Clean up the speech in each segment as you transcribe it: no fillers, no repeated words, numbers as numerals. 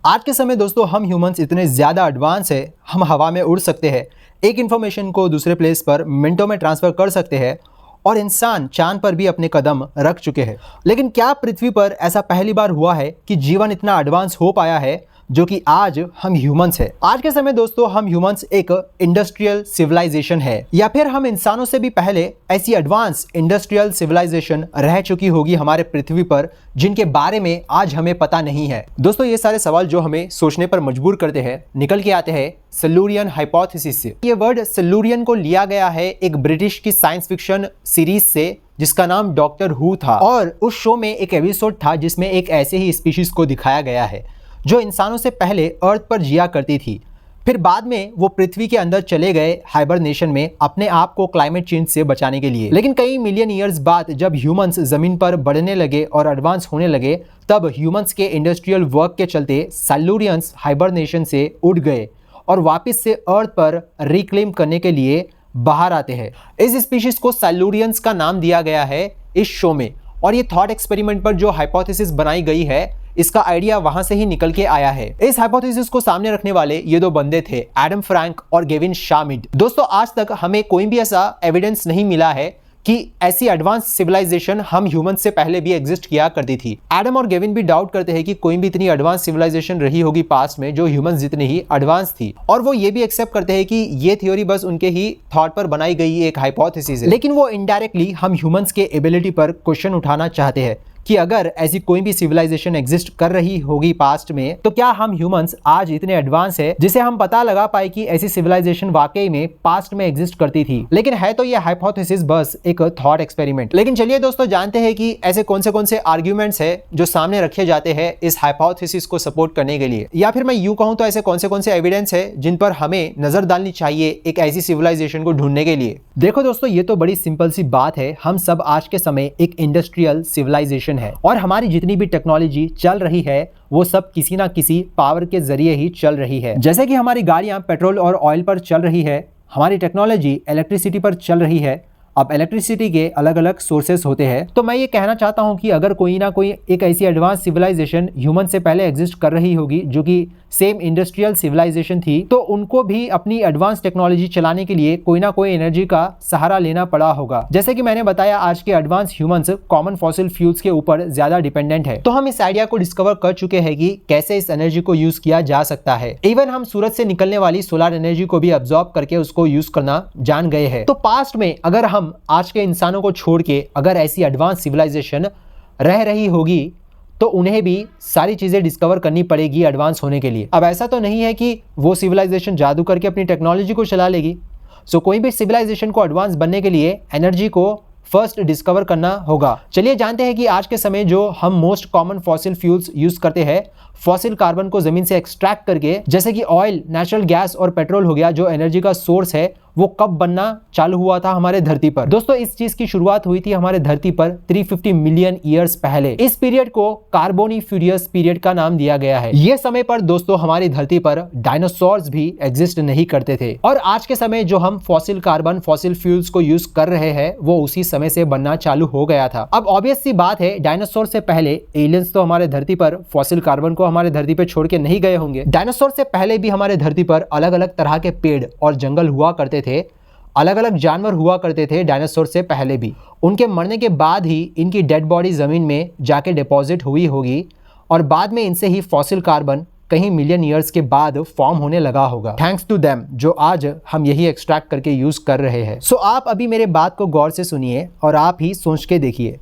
आज के समय दोस्तों हम ह्यूमंस इतने ज़्यादा एडवांस है, हम हवा में उड़ सकते हैं, एक इन्फॉर्मेशन को दूसरे प्लेस पर मिनटों में ट्रांसफ़र कर सकते हैं और इंसान चांद पर भी अपने कदम रख चुके हैं। लेकिन क्या पृथ्वी पर ऐसा पहली बार हुआ है कि जीवन इतना एडवांस हो पाया है जो कि आज हम ह्यूमंस है। आज के समय दोस्तों हम ह्यूमंस एक इंडस्ट्रियल सिविलाइजेशन है, या फिर हम इंसानों से भी पहले ऐसी एडवांस इंडस्ट्रियल सिविलाइजेशन रह चुकी होगी हमारे पृथ्वी पर, जिनके बारे में आज हमें पता नहीं है। दोस्तों ये सारे सवाल जो हमें सोचने पर मजबूर करते हैं निकल के आते हैं सिल्यूरियन हाइपोथेसिस से। ये वर्ड सिल्यूरियन को लिया गया है एक ब्रिटिश की साइंस फिक्शन सीरीज से जिसका नाम डॉक्टर हू था, और उस शो में एक एपिसोड था जिसमें एक ऐसे ही स्पीशीज को दिखाया गया है जो इंसानों से पहले अर्थ पर जिया करती थी। फिर बाद में वो पृथ्वी के अंदर चले गए हाइबरनेशन में अपने आप को क्लाइमेट चेंज से बचाने के लिए। लेकिन कई मिलियन ईयर्स बाद जब ह्यूमंस जमीन पर बढ़ने लगे और एडवांस होने लगे, तब ह्यूमंस के इंडस्ट्रियल वर्क के चलते सिल्यूरियंस हाइबरनेशन से उड़ गए और वापस से अर्थ पर रिक्लेम करने के लिए बाहर आते हैं। इस स्पीशीज को सिल्यूरियंस का नाम दिया गया है इस शो में, और ये थॉट एक्सपेरिमेंट पर जो हाइपोथेसिस बनाई गई है इसका आइडिया वहां से ही निकल के आया है। इस हाइपोथेसिस को सामने रखने वाले ये दो बंदे थे, एडम फ्रैंक और गेविन शामिड। दोस्तों आज तक हमें कोई भी ऐसा एविडेंस नहीं मिला है कि ऐसी एडवांस सिविलाइजेशन हम ह्यूमन से पहले भी एग्जिस्ट किया करती थी। एडम और गेविन भी डाउट करते हैं कि कोई भी इतनी एडवांस सिविलाइजेशन रही होगी पास्ट में जो ह्यूमंस जितनी ही एडवांस थी, और वो ये भी एक्सेप्ट करते हैं कि ये थ्योरी बस उनके ही थॉट पर बनाई गई एक हाइपोथेसिस है। लेकिन वो इनडायरेक्टली हम ह्यूमंस के एबिलिटी पर क्वेश्चन उठाना चाहते हैं कि अगर ऐसी कोई भी सिविलाइजेशन एग्जिस्ट कर रही होगी पास्ट में, तो क्या हम ह्यूमंस आज इतने एडवांस है जिसे हम पता लगा पाए कि ऐसी सिविलाइजेशन वाकई में पास्ट में एग्जिस्ट करती थी। लेकिन है तो ये हाइपोथेसिस बस एक थॉट एक्सपेरिमेंट। लेकिन चलिए दोस्तों जानते हैं कि ऐसे कौन से आर्ग्यूमेंट्स है जो सामने रखे जाते हैं इस हाइपोथेसिस को सपोर्ट करने के लिए, या फिर मैं यूं कहूं तो ऐसे कौन से एविडेंस है जिन पर हमें नजर डालनी चाहिए एक ऐसी सिविलाइजेशन को ढूंढने के लिए। देखो दोस्तों ये तो बड़ी सिंपल सी बात है, हम सब आज के समय एक इंडस्ट्रियल सिविलाइजेशन है और हमारी जितनी भी टेक्नोलॉजी चल रही है वो सब किसी ना किसी पावर के जरिए ही चल रही है। जैसे कि हमारी गाड़ियां पेट्रोल और ऑयल पर चल रही है, हमारी टेक्नोलॉजी इलेक्ट्रिसिटी पर चल रही है। अब इलेक्ट्रिसिटी के अलग अलग सोर्सेस होते हैं, तो मैं ये कहना चाहता हूं कि अगर कोई ना कोई एक ऐसी एडवांस सिविलाइजेशन ह्यूमन से पहले एग्जिस्ट कर रही होगी जो कि सेम इंडस्ट्रियल सिविलाइजेशन थी, तो उनको भी अपनी एडवांस टेक्नोलॉजी चलाने के लिए कोई ना कोई एनर्जी का सहारा लेना पड़ा होगा। जैसे कि मैंने बताया आज के advance humans common fossil fuels के ऊपर ज्यादा डिपेंडेंट है, तो हम इस आइडिया को डिस्कवर कर चुके हैं कि कैसे इस एनर्जी को यूज किया जा सकता है। इवन हम सूरज से निकलने वाली सोलर एनर्जी को भी अब्सॉर्ब करके उसको यूज करना जान गए हैं। तो पास्ट में अगर हम आज के इंसानों को छोड़ के अगर ऐसी एडवांस सिविलाइजेशन रह रही होगी तो उन्हें भी सारी चीजें डिस्कवर करनी पड़ेगी एडवांस होने के लिए। अब ऐसा तो नहीं है कि वो सिविलाइजेशन जादू करके अपनी टेक्नोलॉजी को चला लेगी। सो कोई भी सिविलाइजेशन को एडवांस बनने के लिए एनर्जी को फर्स्ट डिस्कवर करना होगा। चलिए जानते हैं कि आज के समय जो हम most common fossil fuels use करते हैं, फॉसिल कार्बन को जमीन से एक्सट्रैक्ट करके, जैसे कि ऑयल, नेचुरल गैस और पेट्रोल हो गया जो एनर्जी का सोर्स है, वो कब बनना चालू हुआ था हमारे धरती पर। दोस्तों इस चीज की शुरुआत हुई थी हमारे धरती पर 350 मिलियन ईयर्स पहले। इस पीरियड को कार्बोनिफेरस पीरियड का नाम दिया गया है। यह समय पर दोस्तों हमारी धरती पर डायनासोर्स भी एग्जिस्ट नहीं करते थे, और आज के समय जो हम फॉसिल कार्बन, फॉसिल फ्यूल्स को यूज कर रहे हैं वो उसी समय से बनना चालू हो गया था। अब ऑब्वियस सी बात है, डायनासोर से पहले एलियंस तो हमारे धरती पर फॉसिल कार्बन को हमारे धरती पर छोड़ के नहीं गए होंगे। डायनासोर से पहले भी हमारे धरती पर अलग अलग तरह के पेड़ और जंगल हुआ करते थे, अलग अलग जानवर हुआ करते थे डायनासोर से पहले भी। उनके मरने के बाद ही इनकी डेड बॉडी ज़मीन में जाके डिपॉजिट हुई होगी, और बाद में इनसे ही फॉसिल कार्बन कहीं मिलियन ईयर्स के बाद फॉर्म होने लगा होगा, थैंक्स टू देम, जो आज हम यही एक्सट्रैक्ट करके यूज कर रहे हैं। सो आप अभी मेरे बात को गौर से सुनिए और आप ही सोच के देखिए।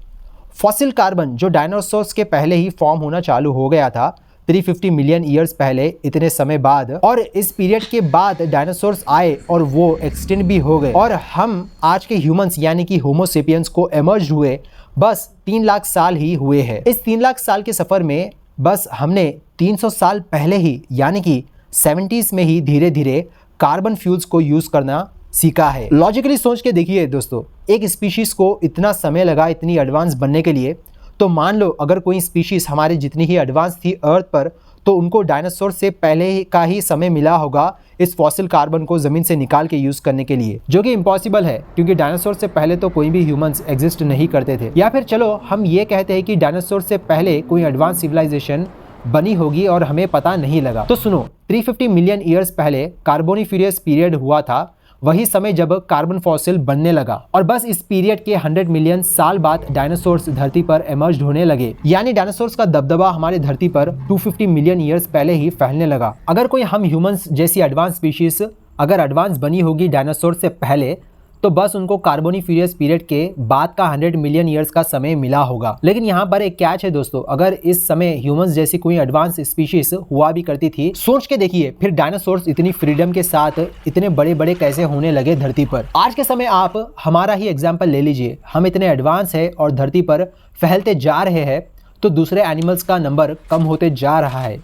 फॉसिल कार्बन जो डायनासोर्स के पहले ही फॉर्म होना चालू हो गया था 350 मिलियन ईयर्स पहले, इतने समय बाद, और इस पीरियड के बाद डायनासोर्स आए और वो एक्सटिंक्ट भी हो गए, और हम आज के ह्यूमंस यानी कि होमो सेपियंस को एमर्ज हुए बस 3 लाख साल ही हुए हैं। इस 3 लाख साल के सफर में बस हमने 300 साल पहले ही यानी कि 70s में ही धीरे धीरे कार्बन फ्यूल्स को यूज करना सीखा है। लॉजिकली सोच के देखिए दोस्तों, एक स्पीशीज को इतना समय लगा इतनी एडवांस बनने के लिए, तो मान लो अगर कोई स्पीशीज हमारे जितनी ही एडवांस थी अर्थ पर, तो उनको डायनासोर से पहले का ही समय मिला होगा इस फॉसिल कार्बन को ज़मीन से निकाल के यूज़ करने के लिए, जो कि इम्पॉसिबल है क्योंकि डायनासोर से पहले तो कोई भी ह्यूमंस एग्जिस्ट नहीं करते थे। या फिर चलो हम ये कहते हैं कि डायनासोर से पहले कोई एडवांस सिविलाइजेशन बनी होगी और हमें पता नहीं लगा। तो सुनो, 350 मिलियन ईयर्स पहले कार्बोनिफेरस पीरियड हुआ था, वही समय जब कार्बन फॉसिल बनने लगा, और बस इस पीरियड के 100 मिलियन साल बाद डायनासोर्स धरती पर इमर्ज होने लगे। यानी डायनासोर्स का दबदबा हमारी धरती पर 250 मिलियन ईयर्स पहले ही फैलने लगा। अगर कोई हम ह्यूमंस जैसी एडवांस स्पीशीज अगर एडवांस बनी होगी डायनासोर से पहले, तो बस उनको कार्बोनिफेरस पीरियड के बाद का 100 मिलियन ईयर्स का समय मिला होगा। लेकिन यहाँ पर एक कैच है दोस्तों, अगर इस समय ह्यूमंस जैसी कोई एडवांस स्पीशीज हुआ भी करती थी, सोच के देखिए फिर डायनासोर्स इतनी फ्रीडम के साथ इतने बड़े बड़े कैसे होने लगे धरती पर। आज के समय आप हमारा ही एग्जाम्पल ले लीजिए, हम इतने एडवांस है और धरती पर फैलते जा रहे हैं, तो दूसरे एनिमल्स का नंबर कम होते जा रहा है।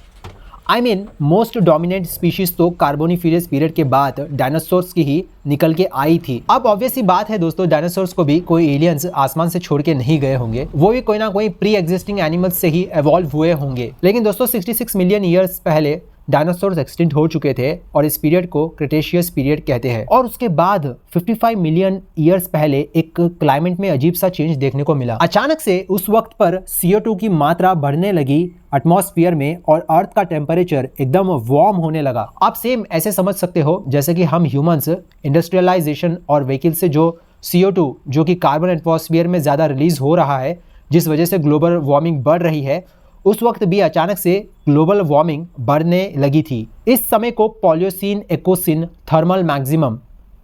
मोस्ट डोमिनेंट स्पीशीज तो कार्बोनिफेरस पीरियड के बाद डायनासोर्स की ही निकल के आई थी। अब ऑब्वियस ही बात है दोस्तों, डायनासोर्स को भी कोई एलियंस आसमान से छोड़ के नहीं गए होंगे, वो भी कोई ना कोई प्री एग्जिस्टिंग एनिमल्स से ही एवॉल्व हुए होंगे। लेकिन दोस्तों 66 मिलियन ईयर्स पहले डायनासोर्स एक्सटिंक्ट हो चुके थे और इस पीरियड को क्रिटेशियस पीरियड कहते हैं। और उसके बाद 55 मिलियन ईयर्स पहले एक क्लाइमेट में अजीब सा चेंज देखने को मिला। अचानक से उस वक्त पर CO2 की मात्रा बढ़ने लगी एटमॉस्फेयर में और अर्थ का टेम्परेचर एकदम वार्म होने लगा। आप सेम ऐसे समझ सकते हो जैसे कि हम ह्यूमंस इंडस्ट्रियलाइजेशन और व्हीकल से जो CO2 जो कि कार्बन एटमॉस्फेयर में ज़्यादा रिलीज हो रहा है, जिस वजह से ग्लोबल वार्मिंग बढ़ रही है, उस वक्त भी अचानक से ग्लोबल वार्मिंग बढ़ने लगी थी। इस समय को पॉलियोसीन एकोसिन थर्मल मैक्सिमम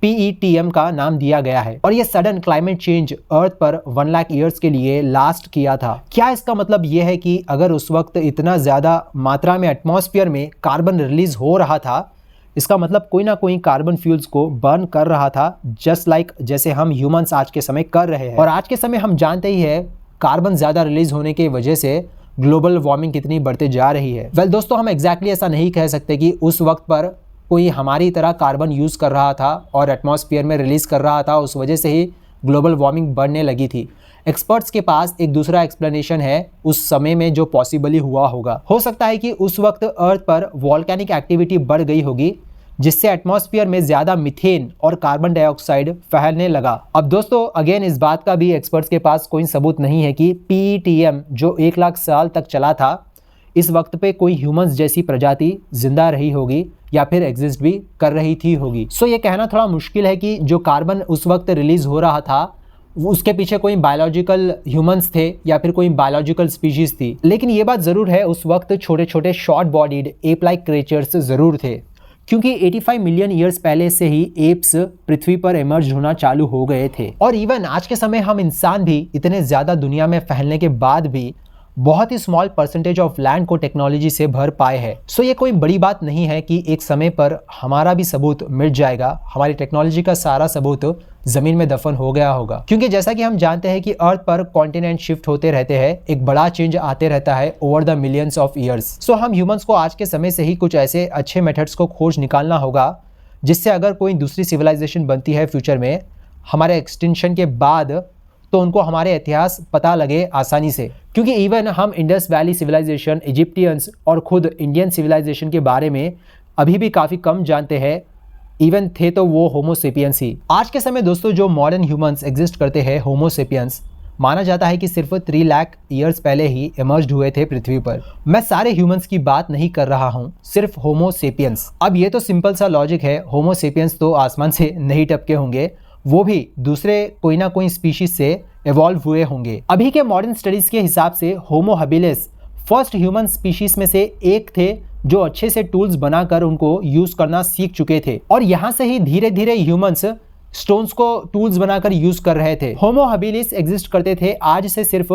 PETM का नाम दिया गया है और ये सडन क्लाइमेट चेंज अर्थ पर 1 लाख ईयर्स के लिए लास्ट किया था। क्या इसका मतलब ये है कि अगर उस वक्त इतना ज़्यादा मात्रा में एटमॉस्फेयर में कार्बन रिलीज हो रहा था, इसका मतलब कोई ना कोई कार्बन फ्यूल्स को बर्न कर रहा था, जस्ट लाइक जैसे हम ह्यूमंस आज के समय कर रहे हैं। और आज के समय हम जानते ही है कार्बन ज़्यादा रिलीज होने की वजह से ग्लोबल वार्मिंग कितनी बढ़ते जा रही है। वेल दोस्तों, हम एग्जैक्टली ऐसा नहीं कह सकते कि उस वक्त पर कोई हमारी तरह कार्बन यूज़ कर रहा था और एटमॉस्फेयर में रिलीज़ कर रहा था, उस वजह से ही ग्लोबल वार्मिंग बढ़ने लगी थी। एक्सपर्ट्स के पास एक दूसरा एक्सप्लेनेशन है उस समय में जो पॉसिबली हुआ होगा। हो सकता है कि उस वक्त अर्थ पर वॉल्केनिक एक्टिविटी बढ़ गई होगी, जिससे एटमॉस्फेयर में ज़्यादा मीथेन और कार्बन डाइऑक्साइड फैलने लगा। अब दोस्तों अगेन इस बात का भी एक्सपर्ट्स के पास कोई सबूत नहीं है कि PETM जो 1 लाख साल तक चला था, इस वक्त पे कोई ह्यूमंस जैसी प्रजाति जिंदा रही होगी या फिर एग्जिस्ट भी कर रही थी होगी। सो ये कहना थोड़ा मुश्किल है कि जो कार्बन उस वक्त रिलीज हो रहा था उसके पीछे कोई बायोलॉजिकल ह्यूमंस थे या फिर कोई बायोलॉजिकल स्पीशीज थी। लेकिन ये बात ज़रूर है उस वक्त छोटे छोटे short bodied ape like creatures ज़रूर थे, क्योंकि 85 मिलियन ईयर्स पहले से ही एप्स पृथ्वी पर इमर्ज होना चालू हो गए थे। और इवन आज के समय हम इंसान भी इतने ज़्यादा दुनिया में फैलने के बाद भी बहुत ही स्मॉल परसेंटेज ऑफ लैंड को टेक्नोलॉजी से भर पाए हैं। सो ये कोई बड़ी बात नहीं है कि एक समय पर हमारा भी सबूत मिट जाएगा, हमारी टेक्नोलॉजी का सारा सबूत जमीन में दफन हो गया होगा। क्योंकि जैसा कि हम जानते हैं कि अर्थ पर कॉन्टिनेंट शिफ्ट होते रहते हैं, एक बड़ा चेंज आते रहता है over the millions of years. So हम ह्यूमंस को आज के समय से ही कुछ ऐसे अच्छे मेथड्स को खोज निकालना होगा, जिससे अगर कोई दूसरी सिविलाइजेशन बनती है फ्यूचर में हमारे एक्सटिंक्शन के बाद, तो उनको हमारे इतिहास पता लगे आसानी से। क्योंकि इवन हम इंडस वैली सिविलाइजेशन, इजिप्टियंस और खुद इंडियन सिविलाइजेशन के बारे में अभी भी काफ़ी कम जानते हैं, इवन थे तो वो होमो सेपियंस ही। आज के समय दोस्तों जो मॉडर्न ह्यूमंस एग्जिस्ट करते हैं, होमो सेपियंस, माना जाता है कि सिर्फ 3 लाख ईयर्स पहले ही इमर्ज हुए थे पृथ्वी पर। मैं सारे ह्यूमंस की बात नहीं कर रहा हूँ, सिर्फ होमो सेपियंस। अब ये तो सिंपल सा लॉजिक है, होमो सेपियंस तो आसमान से नहीं टपके होंगे, वो भी दूसरे कोई ना कोई स्पीशीज से इवॉल्व हुए होंगे। अभी के मॉडर्न स्टडीज के हिसाब से Homo habilis first human species में से एक थे जो अच्छे से टूल्स बनाकर उनको यूज करना सीख चुके थे, और यहाँ से ही धीरे धीरे ह्यूमंस स्टोन्स को टूल्स बनाकर यूज कर रहे थे। होमो हैबिलिस एग्जिस्ट करते थे आज से सिर्फ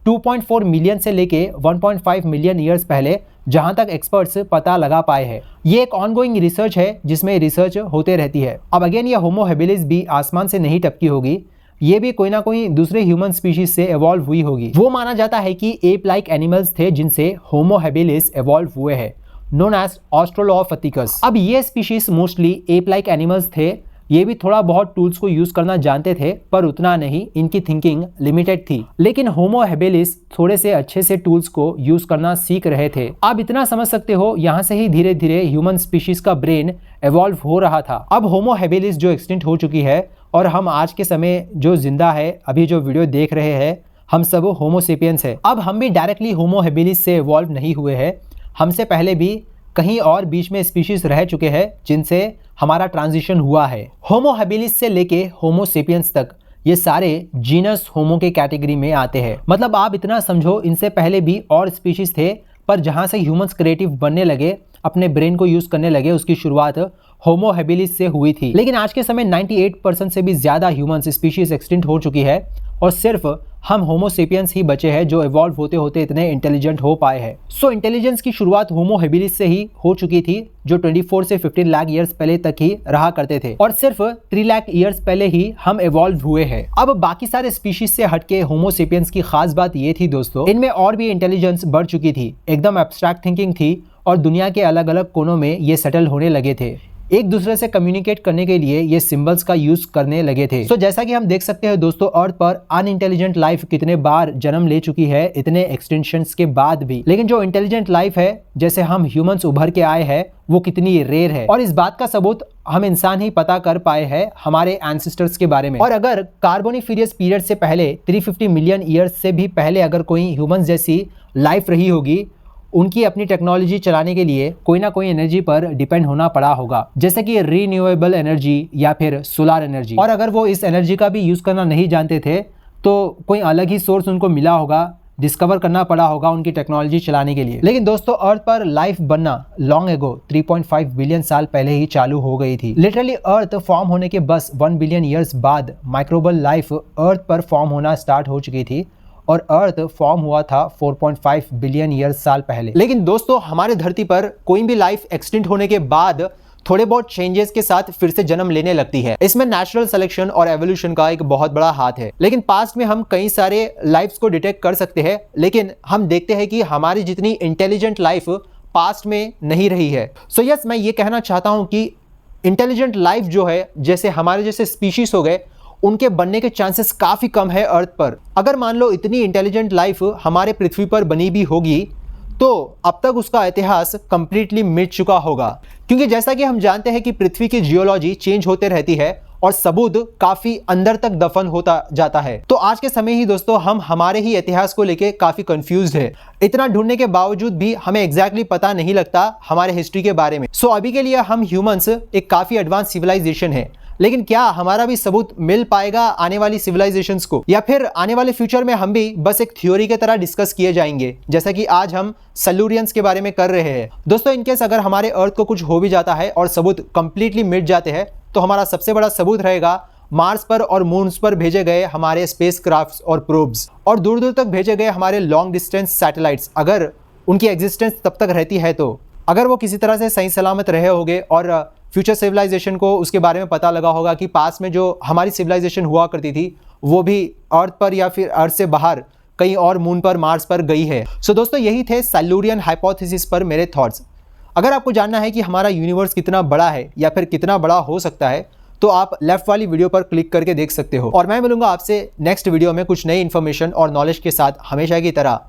2.4 मिलियन से लेके 1.5 मिलियन ईयर्स पहले, जहां तक एक्सपर्ट्स पता लगा पाए हैं। ये एक ऑनगोइंग रिसर्च है जिसमें रिसर्च होते रहती है। अब अगेन ये होमो हैबिलिस भी आसमान से नहीं टपकी होगी, ये भी कोई ना कोई दूसरे ह्यूमन स्पीशीज से इवॉल्व हुई होगी। वो माना जाता है कि एप लाइक एनिमल्स थे जिनसे होमो हैबिलिस इवॉल्व हुए हैं, नोन एज ऑस्ट्रोलोपिथेकस। अब ये species mostly ape like animals थे, ये भी थोड़ा बहुत टूल्स को यूज करना जानते थे, पर उतना नहीं, इनकी थिंकिंग लिमिटेड थी। लेकिन होमो हैबिलिस थोड़े से अच्छे से टूल्स को यूज करना सीख रहे थे। आप इतना समझ सकते हो, यहाँ से ही धीरे धीरे ह्यूमन स्पीशीज का ब्रेन इवॉल्व हो रहा था। अब होमो हैबिलिस जो एक्सटिंक्ट हो चुकी है और हम आज के समय जो जिंदा है, अभी जो वीडियो देख रहे हैं, हम सब होमो सेपियंस है। अब हम भी डायरेक्टली होमो हैबिलिस से इवॉल्व नहीं हुए हैं, हमसे पहले भी कहीं और बीच में स्पीशीज रह चुके हैं जिनसे हमारा ट्रांजिशन हुआ है। होमो हैबिलिस से लेके होमो सेपियंस तक ये सारे जीनस होमो के कैटेगरी में आते हैं। मतलब आप इतना समझो, इनसे पहले भी और स्पीशीज थे, पर जहाँ से ह्यूमंस क्रिएटिव बनने लगे, अपने ब्रेन को यूज़ करने लगे, उसकी शुरुआत होमो हैबिलिस से हुई थी। लेकिन आज के समय 98% से भी ज़्यादा ह्यूमंस स्पीशीज एक्सटिंक्ट हो चुकी है और सिर्फ हम होमो सेपियंस ही बचे हैं जो इवॉल्व होते होते इतने इंटेलिजेंट हो पाए हैं। सो इंटेलिजेंस की शुरुआत होमो हैबिलिस से ही हो चुकी थी, जो 24 से 15 लाख ईयर्स पहले तक ही रहा करते थे और सिर्फ 3 लाख ईयर्स पहले ही हम इवॉल्व हुए हैं। अब बाकी सारे स्पीशीज से हटके होमो सेपियंस की खास बात ये थी दोस्तों, इनमें और भी इंटेलिजेंस बढ़ चुकी थी, एकदम एब्स्ट्रैक्ट थिंकिंग थी और दुनिया के अलग अलग कोनों में ये सेटल होने लगे थे। एक दूसरे से कम्युनिकेट करने के लिए ये सिंबल्स का यूज करने लगे थे। सो जैसा कि हम देख सकते हैं दोस्तों, अर्थ पर अनइंटेलिजेंट लाइफ कितने बार जन्म ले चुकी है इतने एक्सटेंशंस के बाद भी, लेकिन जो इंटेलिजेंट लाइफ है जैसे हम ह्यूमंस उभर के आए हैं वो कितनी रेयर है। और इस बात का सबूत हम इंसान ही पता कर पाए हैं हमारे एंसेस्टर्स के बारे में। और अगर कार्बोनिफेरस पीरियड से पहले 350 मिलियन ईयर्स से भी पहले अगर कोई ह्यूमंस जैसी लाइफ रही होगी, उनकी अपनी टेक्नोलॉजी चलाने के लिए कोई ना कोई एनर्जी पर डिपेंड होना पड़ा होगा, जैसे कि रीन्यूएबल एनर्जी या फिर सोलर एनर्जी। और अगर वो इस एनर्जी का भी यूज़ करना नहीं जानते थे तो कोई अलग ही सोर्स उनको मिला होगा, डिस्कवर करना पड़ा होगा उनकी टेक्नोलॉजी चलाने के लिए। लेकिन दोस्तों, अर्थ पर लाइफ बनना लॉन्ग एगो 3.5 बिलियन साल पहले ही चालू हो गई थी। लिटरली अर्थ फॉर्म होने के बस 1 बिलियन ईयर्स बाद माइक्रोबल लाइफ अर्थ पर फॉर्म होना स्टार्ट हो चुकी थी और अर्थ फॉर्म हुआ था 4.5 बिलियन ईयर्स साल पहले। लेकिन दोस्तों, हमारे धरती पर कोई भी लाइफ एक्सटिंक्ट होने के बाद थोड़े बहुत चेंजेस के साथ फिर से जन्म लेने लगती है। इसमें नेचुरल सिलेक्शन और एवोल्यूशन का एक बहुत बड़ा हाथ है। लेकिन पास्ट में हम कई सारे लाइफ्स को डिटेक्ट कर सकते हैं, लेकिन हम देखते हैं कि हमारी जितनी इंटेलिजेंट लाइफ पास्ट में नहीं रही है। सो यस, मैं ये कहना चाहता हूँ कि इंटेलिजेंट लाइफ जो है, जैसे हमारे जैसे स्पीशीज हो गए, उनके बनने के चांसेस काफ़ी कम है अर्थ पर। अगर मान लो इतनी इंटेलिजेंट लाइफ हमारे पृथ्वी पर बनी भी होगी तो अब तक उसका इतिहास कंप्लीटली मिट चुका होगा, क्योंकि जैसा कि हम जानते हैं कि पृथ्वी की जियोलॉजी चेंज होते रहती है और सबूत काफ़ी अंदर तक दफन होता जाता है। तो आज के समय ही दोस्तों हम हमारे ही इतिहास को लेके काफ़ी कंफ्यूज्ड है। इतना ढूंढने के बावजूद भी हमें एग्जैक्टली पता नहीं लगता हमारे हिस्ट्री के बारे में। सो अभी के लिए हम ह्यूमंस एक काफ़ी एडवांस सिविलाइजेशन है, लेकिन क्या हमारा भी सबूत मिल पाएगा आने वाली सिविलाइजेशंस को, या फिर आने वाले फ्यूचर में हम भी बस एक थ्योरी के तरह डिस्कस किए जाएंगे, जैसा कि आज हम सैलूरियंस के बारे में कर रहे हैं। दोस्तों, इनकेस अगर हमारे अर्थ को कुछ हो भी जाता है और सबूत कंप्लीटली मिट जाते हैं तो हमारा सबसे बड़ा सबूत रहेगा मार्स पर और मून्स पर भेजे गए हमारे स्पेस क्राफ्ट्स और प्रोब्स, और दूर दूर तक भेजे गए हमारे लॉन्ग डिस्टेंस सैटेलाइट्स, अगर उनकी एग्जिस्टेंस तब तक रहती है तो। अगर वो किसी तरह से सही सलामत रहे होंगे और फ्यूचर सिविलाइजेशन को उसके बारे में पता लगा होगा कि पास में जो हमारी सिविलाइजेशन हुआ करती थी वो भी अर्थ पर या फिर अर्थ से बाहर कहीं और मून पर, मार्स पर गई है। सो दोस्तों, यही थे सैलूरियन हाइपोथेसिस पर मेरे थॉट्स। अगर आपको जानना है कि हमारा यूनिवर्स कितना बड़ा है या फिर कितना बड़ा हो सकता है तो आप लेफ्ट वाली वीडियो पर क्लिक करके देख सकते हो। और मैं मिलूंगा आपसे नेक्स्ट वीडियो में कुछ नई इन्फॉर्मेशन और नॉलेज के साथ, हमेशा की तरह।